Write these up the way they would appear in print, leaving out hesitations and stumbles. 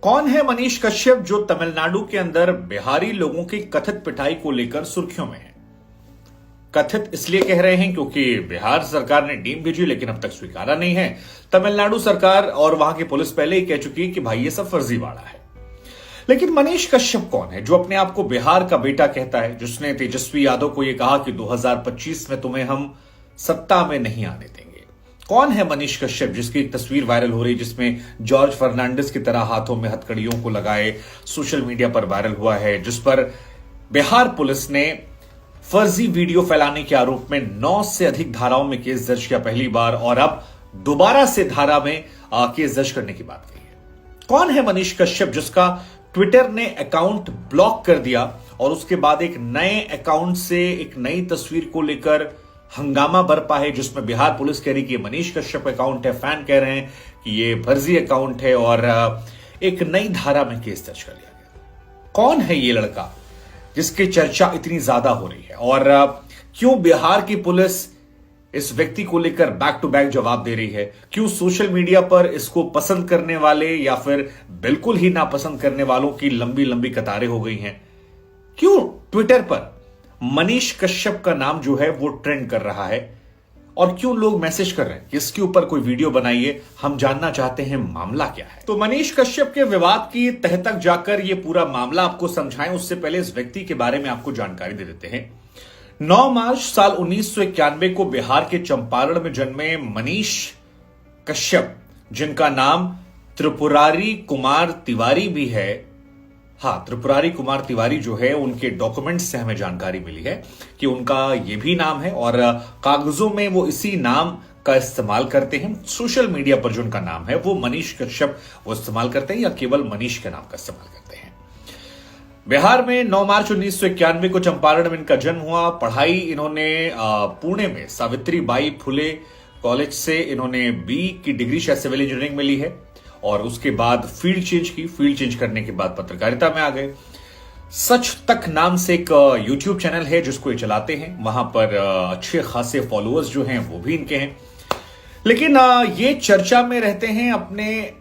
कौन है मनीष कश्यप जो तमिलनाडु के अंदर बिहारी लोगों की कथित पिटाई को लेकर सुर्खियों में है? कथित इसलिए कह रहे हैं क्योंकि बिहार सरकार ने टीम भेजी लेकिन अब तक स्वीकारा नहीं है। तमिलनाडु सरकार और वहां की पुलिस पहले ही कह चुकी है कि भाई ये सब फर्जीवाड़ा है। लेकिन मनीष कश्यप कौन है जो अपने आप को बिहार का बेटा कहता है, जिसने तेजस्वी यादव को यह कहा कि 2025 में तुम्हें हम सत्ता में नहीं आने देंगे? कौन है मनीष कश्यप जिसकी एक तस्वीर वायरल हो रही है जिसमें जॉर्ज फर्नांडिस की तरह हाथों में हथकड़ियों को लगाए सोशल मीडिया पर वायरल हुआ है, जिस पर बिहार पुलिस ने फर्जी वीडियो फैलाने के आरोप में 9 से अधिक धाराओं में केस दर्ज किया पहली बार, और अब दोबारा से धारा में केस दर्ज करने की बात कही है। कौन है मनीष कश्यप जिसका ट्विटर ने अकाउंट ब्लॉक कर दिया और उसके बाद एक नए अकाउंट से एक नई तस्वीर को लेकर हंगामा बरपा है, जिसमें बिहार पुलिस कह रही कि ये मनीष कश्यप अकाउंट है, फैन कह रहे हैं कि ये फर्जी अकाउंट है और एक नई धारा में केस दर्ज कर लिया गया। कौन है ये लड़का जिसकी चर्चा इतनी ज्यादा हो रही है और क्यों बिहार की पुलिस इस व्यक्ति को लेकर बैक टू बैक जवाब दे रही है? क्यों सोशल मीडिया पर इसको पसंद करने वाले या फिर बिल्कुल ही नापसंद करने वालों की लंबी लंबी कतारें हो गई हैं? क्यों ट्विटर पर मनीष कश्यप का नाम जो है वो ट्रेंड कर रहा है और क्यों लोग मैसेज कर रहे हैं कि इसके ऊपर कोई वीडियो बनाइए? हम जानना चाहते हैं मामला क्या है। तो मनीष कश्यप के विवाद की तह तक जाकर ये पूरा मामला आपको समझाएं उससे पहले इस व्यक्ति के बारे में आपको जानकारी दे देते हैं। 9 मार्च साल 1991 को बिहार के चंपारण में जन्मे मनीष कश्यप, जिनका नाम त्रिपुरारी कुमार तिवारी भी है, त्रिपुरारी कुमार तिवारी जो है उनके डॉक्यूमेंट्स से हमें जानकारी मिली है कि उनका ये भी नाम है और कागजों में वो इसी नाम का इस्तेमाल करते हैं। सोशल मीडिया पर जो उनका नाम है वो मनीष कश्यप वो इस्तेमाल करते हैं या केवल मनीष के नाम का इस्तेमाल करते हैं। बिहार में 9 मार्च 1991 को चंपारण में इनका जन्म हुआ। पढ़ाई इन्होंने पुणे में सावित्री बाई फुले कॉलेज से इन्होंने बी की डिग्री शायद सिविल इंजीनियरिंग में ली है और उसके बाद फील्ड चेंज की। फील्ड चेंज करने के बाद पत्रकारिता में आ गए। सच तक नाम से एक यूट्यूब चैनल है जिसको ये चलाते हैं, वहां पर अच्छे खासे फॉलोअर्स जो हैं वो भी इनके हैं। लेकिन ये चर्चा में रहते हैं अपने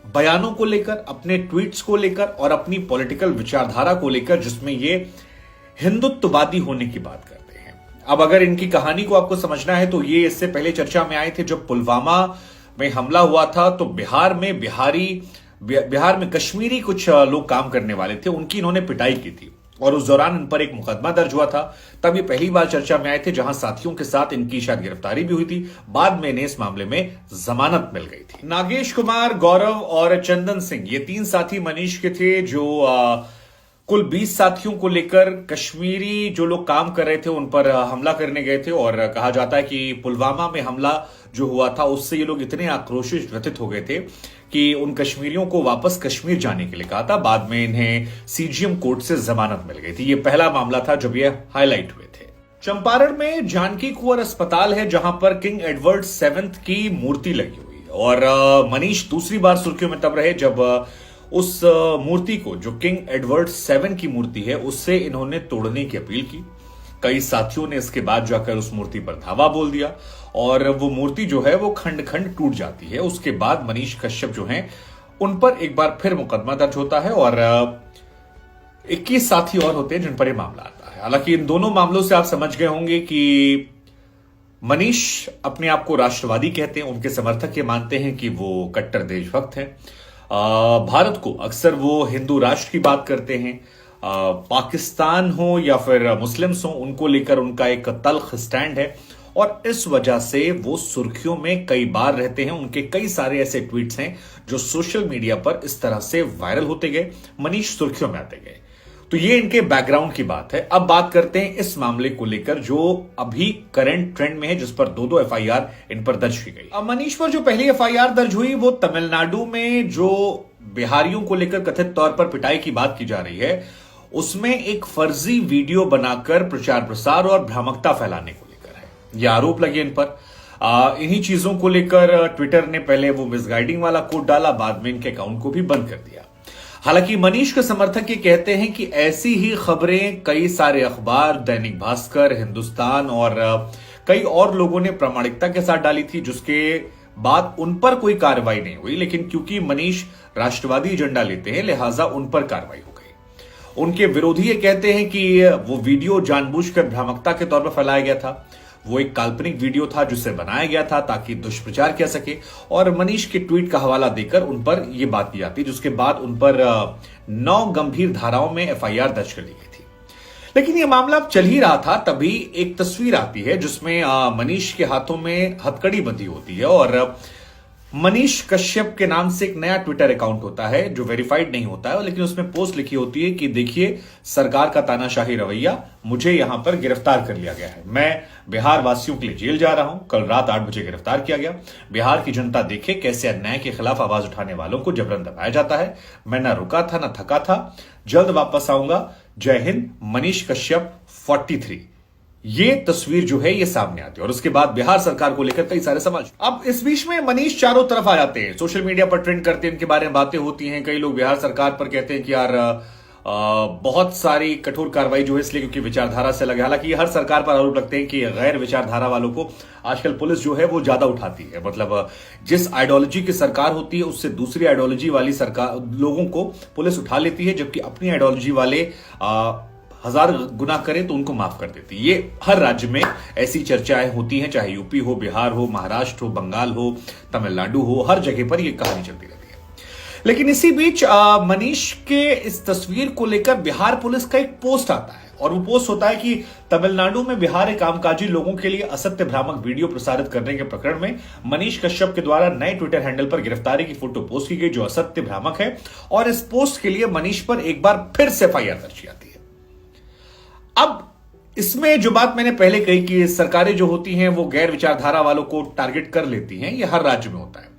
बयानों को लेकर, अपने ट्वीट्स को लेकर और अपनी पॉलिटिकल विचारधारा को लेकर, जिसमें ये हिंदुत्ववादी होने की बात करते हैं। अब अगर इनकी कहानी को आपको समझना है तो ये इससे पहले चर्चा में आए थे जब पुलवामा में हमला हुआ था, तो बिहार में कश्मीरी कुछ लोग काम करने वाले थे, उनकी इन्होंने पिटाई की थी और उस दौरान इन पर एक मुकदमा दर्ज हुआ था। तब ये पहली बार चर्चा में आए थे, जहां साथियों के साथ इनकी शायद गिरफ्तारी भी हुई थी। बाद में इन्हें इस मामले में जमानत मिल गई थी। नागेश कुमार, गौरव और चंदन सिंह, ये 3 साथी मनीष के थे जो कुल 20 साथियों को लेकर कश्मीरी जो लोग काम कर रहे थे उन पर हमला करने गए थे। और कहा जाता है कि पुलवामा में हमला जो हुआ था उससे ये लोग इतने आक्रोशित व्यथित हो गए थे कि उन कश्मीरियों को वापस कश्मीर जाने के लिए कहा था। बाद में इन्हें सीजीएम कोर्ट से जमानत मिल गई थी। ये पहला मामला था जब ये हाईलाइट हुए थे। चंपारण में जानकी कुंवर अस्पताल है जहां पर किंग एडवर्ड 7 की मूर्ति लगी हुई है और मनीष दूसरी बार सुर्खियों में तब रहे जब उस मूर्ति को, जो किंग एडवर्ड 7 की मूर्ति है, उससे इन्होंने तोड़ने की अपील की। कई साथियों ने इसके बाद जाकर उस मूर्ति पर धावा बोल दिया और वो मूर्ति जो है वो खंड खंड टूट जाती है। उसके बाद मनीष कश्यप जो हैं उन पर एक बार फिर मुकदमा दर्ज होता है और 21 साथी और होते हैं जिन पर यह मामला आता है। हालांकि इन दोनों मामलों से आप समझ गए होंगे कि मनीष अपने आप को राष्ट्रवादी कहते हैं, उनके समर्थक ये मानते हैं कि वो कट्टर देशभक्त हैं। भारत को अक्सर वो हिंदू राष्ट्र की बात करते हैं। पाकिस्तान हो या फिर मुस्लिम्स हो, उनको लेकर उनका एक तल्ख स्टैंड है और इस वजह से वो सुर्खियों में कई बार रहते हैं। उनके कई सारे ऐसे ट्वीट्स हैं जो सोशल मीडिया पर इस तरह से वायरल होते गए, मनीष सुर्खियों में आते गए। तो ये इनके बैकग्राउंड की बात है। अब बात करते हैं इस मामले को लेकर जो अभी करंट ट्रेंड में है, जिस पर 2 एफआईआर इन पर दर्ज की गई। अब मनीष पर जो पहली एफआईआर दर्ज हुई वो तमिलनाडु में जो बिहारियों को लेकर कथित तौर पर पिटाई की बात की जा रही है, उसमें एक फर्जी वीडियो बनाकर प्रचार प्रसार और भ्रामकता फैलाने को लेकर है। ये आरोप लगे इन पर। इन्हीं चीजों को लेकर ट्विटर ने पहले वो मिसगाइडिंग वाला कोड डाला, बाद में इनके अकाउंट को भी बंद कर दिया। हालांकि मनीष के समर्थक ये कहते हैं कि ऐसी ही खबरें कई सारे अखबार, दैनिक भास्कर, हिंदुस्तान और कई और लोगों ने प्रामाणिकता के साथ डाली थी, जिसके बाद उन पर कोई कार्रवाई नहीं हुई, लेकिन क्योंकि मनीष राष्ट्रवादी एजेंडा लेते हैं लिहाजा उन पर कार्रवाई हो गई। उनके विरोधी ये कहते हैं कि वो वीडियो जानबूझकर भ्रामकता के तौर पर फैलाया गया था, वो एक काल्पनिक वीडियो था जिसे बनाया गया था ताकि दुष्प्रचार किया सके, और मनीष के ट्वीट का हवाला देकर उन पर यह बात की जाती, जिसके बाद उन पर 9 गंभीर धाराओं में एफआईआर दर्ज कर ली गई थी। लेकिन यह मामला अब चल ही रहा था, तभी एक तस्वीर आती है जिसमें मनीष के हाथों में हथकड़ी बंधी होती है और मनीष कश्यप के नाम से एक नया ट्विटर अकाउंट होता है जो वेरीफाइड नहीं होता है, लेकिन उसमें पोस्ट लिखी होती है कि देखिए सरकार का तानाशाही रवैया, मुझे यहां पर गिरफ्तार कर लिया गया है, मैं बिहार वासियों के लिए जेल जा रहा हूं, कल रात 8 बजे गिरफ्तार किया गया। बिहार की जनता देखे कैसे अन्याय के खिलाफ आवाज उठाने वालों को जबरन दबाया जाता है, मैं ना रुका था ना थका था, जल्द वापस आऊंगा, जय हिंद, मनीष कश्यप 43। ये तस्वीर जो है ये सामने आती है और उसके बाद बिहार सरकार को लेकर कई सारे सवाल। अब इस बीच में मनीष चारों तरफ आ जाते हैं, सोशल मीडिया पर ट्रेंड करते हैं, इनके बारे में बातें होती हैं। कई लोग बिहार सरकार पर कहते हैं कि यार बहुत सारी कठोर कार्रवाई जो है इसलिए क्योंकि विचारधारा से लगे। हालांकि हर सरकार पर आरोप लगते हैं कि गैर विचारधारा वालों को आजकल पुलिस जो है वो ज्यादा उठाती है, मतलब जिस आइडियोलॉजी की सरकार होती है उससे दूसरी आइडियोलॉजी वाली सरकार लोगों को पुलिस उठा लेती है, जबकि अपनी आइडियोलॉजी वाले 1000 गुना करें तो उनको माफ कर देती है। ये हर राज्य में ऐसी चर्चाएं होती हैं, चाहे यूपी हो, बिहार हो, महाराष्ट्र हो, बंगाल हो, तमिलनाडु हो, हर जगह पर यह कहानी चलती रहती है। लेकिन इसी बीच मनीष के इस तस्वीर को लेकर बिहार पुलिस का एक पोस्ट आता है और वो पोस्ट होता है कि तमिलनाडु में बिहार कामकाजी लोगों के लिए असत्य भ्रामक वीडियो प्रसारित करने के प्रकरण में मनीष कश्यप के द्वारा नए ट्विटर हैंडल पर गिरफ्तारी की फोटो पोस्ट की गई जो असत्य भ्रामक है, और इस पोस्ट के लिए मनीष पर एक बार फिर से एफआईआर दर्ज की जाती है। अब इसमें जो बात मैंने पहले कही कि सरकारें जो होती हैं वो गैर विचारधारा वालों को टारगेट कर लेती हैं, ये हर राज्य में होता है।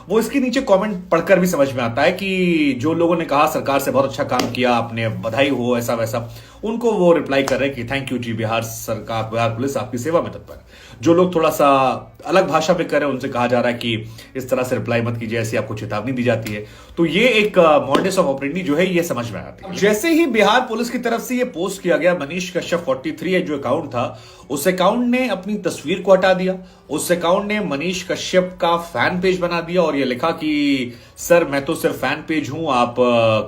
वो इसके नीचे कमेंट पढ़कर भी समझ में आता है कि जो लोगों ने कहा सरकार से बहुत अच्छा काम किया आपने, बधाई हो, ऐसा वैसा, उनको वो रिप्लाई कर रहे हैं कि थैंक यू जी बिहार सरकार, बिहार पुलिस आपकी सेवा में तत्पर। जो लोग थोड़ा सा अलग भाषा में कर रहे हैं उनसे कहा जा रहा है कि इस तरह से रिप्लाई मत कीजिए, ऐसी आपको चेतावनी दी जाती है। तो ये एक मॉडस ऑफ ऑपरेंडी जो है ये समझ में आती है। जैसे ही बिहार पुलिस की तरफ से ये पोस्ट किया गया, मनीष कश्यप 43 जो अकाउंट था उस अकाउंट ने अपनी तस्वीर को हटा दिया, उस अकाउंट ने मनीष कश्यप का फैन पेज बना दिया और ये लिखा कि सर मैं तो सिर्फ फैन पेज हूं, आप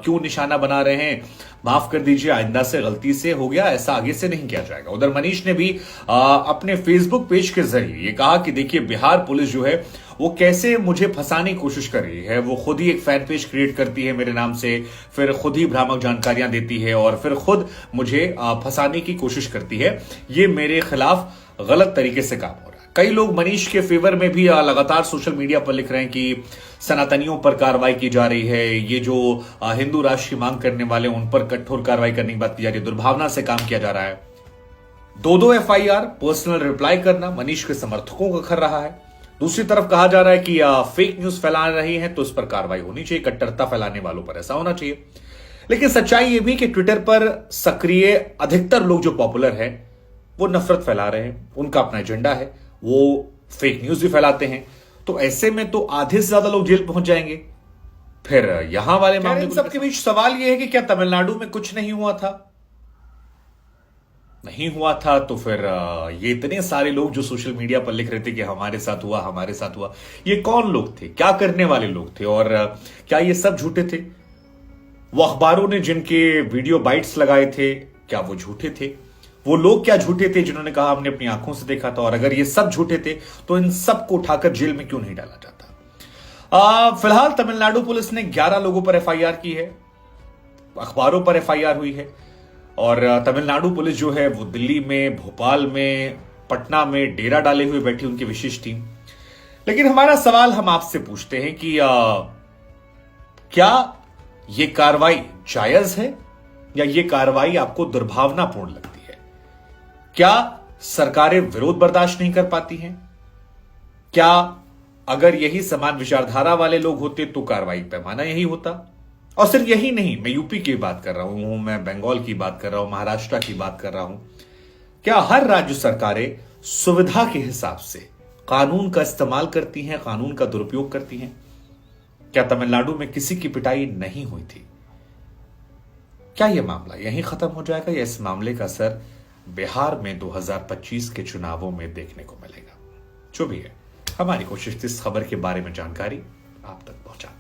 क्यों निशाना बना रहे हैं, माफ कर दीजिए, आइंदा से गलती से हो गया, ऐसा आगे से नहीं किया जाएगा। उधर मनीष ने भी अपने फेसबुक पेज के जरिए ये कहा कि देखिए बिहार पुलिस जो है वो कैसे मुझे फंसाने की कोशिश कर रही है, वो खुद ही एक फैन पेज क्रिएट करती है मेरे नाम से, फिर खुद ही भ्रामक जानकारियां देती है और फिर खुद मुझे फंसाने की कोशिश करती है, ये मेरे खिलाफ गलत तरीके से काम हो रहा है। कई लोग मनीष के फेवर में भी लगातार सोशल मीडिया पर लिख रहे हैं कि सनातनियों पर कार्रवाई की जा रही है, ये जो हिंदू राष्ट्र की मांग करने वाले उन पर कठोर कार्रवाई करने की बात की जा रही है, दुर्भावना से काम किया जा रहा है। 2 एफआईआर, पर्सनल रिप्लाई करना मनीष के समर्थकों का कर रहा है। दूसरी तरफ कहा जा रहा है कि फेक न्यूज फैला रही है तो इस पर कार्रवाई होनी चाहिए, कट्टरता फैलाने वालों पर ऐसा होना चाहिए। लेकिन सच्चाई यह भी कि ट्विटर पर सक्रिय अधिकतर लोग जो पॉपुलर है वो नफरत फैला रहे हैं, उनका अपना एजेंडा है, वो फेक न्यूज भी फैलाते हैं, तो ऐसे में तो आधे से ज्यादा लोग जेल पहुंच जाएंगे। फिर यहां वाले मामले सबके बीच सवाल यह है कि क्या तमिलनाडु में कुछ नहीं हुआ था? नहीं हुआ था तो फिर ये इतने सारे लोग जो सोशल मीडिया पर लिख रहे थे कि हमारे साथ हुआ, हमारे साथ हुआ, ये कौन लोग थे, क्या करने वाले लोग थे, और क्या ये सब झूठे थे? वो अखबारों ने जिनके वीडियो बाइट्स लगाए थे क्या वो झूठे थे? वो लोग क्या झूठे थे जिन्होंने कहा हमने अपनी आंखों से देखा था? और अगर ये सब झूठे थे तो इन सब को उठाकर जेल में क्यों नहीं डाला जाता? फिलहाल तमिलनाडु पुलिस ने 11 लोगों पर एफआईआर की है, अखबारों पर एफआईआर हुई है, और तमिलनाडु पुलिस जो है वो दिल्ली में, भोपाल में, पटना में डेरा डाले हुए बैठी उनकी विशेष टीम। लेकिन हमारा सवाल हम आपसे पूछते हैं कि क्या यह कार्रवाई जायज है या यह कार्रवाई आपको दुर्भावनापूर्ण लगती है? क्या सरकारें विरोध बर्दाश्त नहीं कर पाती हैं? क्या अगर यही समान विचारधारा वाले लोग होते तो कार्रवाई पैमाना यही होता? और सिर्फ यही नहीं, मैं यूपी की बात कर रहा हूं, मैं बंगाल की बात कर रहा हूं, महाराष्ट्र की बात कर रहा हूं। क्या हर राज्य सरकारें सुविधा के हिसाब से कानून का इस्तेमाल करती हैं, कानून का दुरुपयोग करती हैं? क्या तमिलनाडु में किसी की पिटाई नहीं हुई थी? क्या यह मामला यहीं खत्म हो जाएगा या इस मामले का असर बिहार में 2025 के चुनावों में देखने को मिलेगा? जो भी है, हमारी कोशिश थी इस खबर के बारे में जानकारी आप तक पहुंचाना।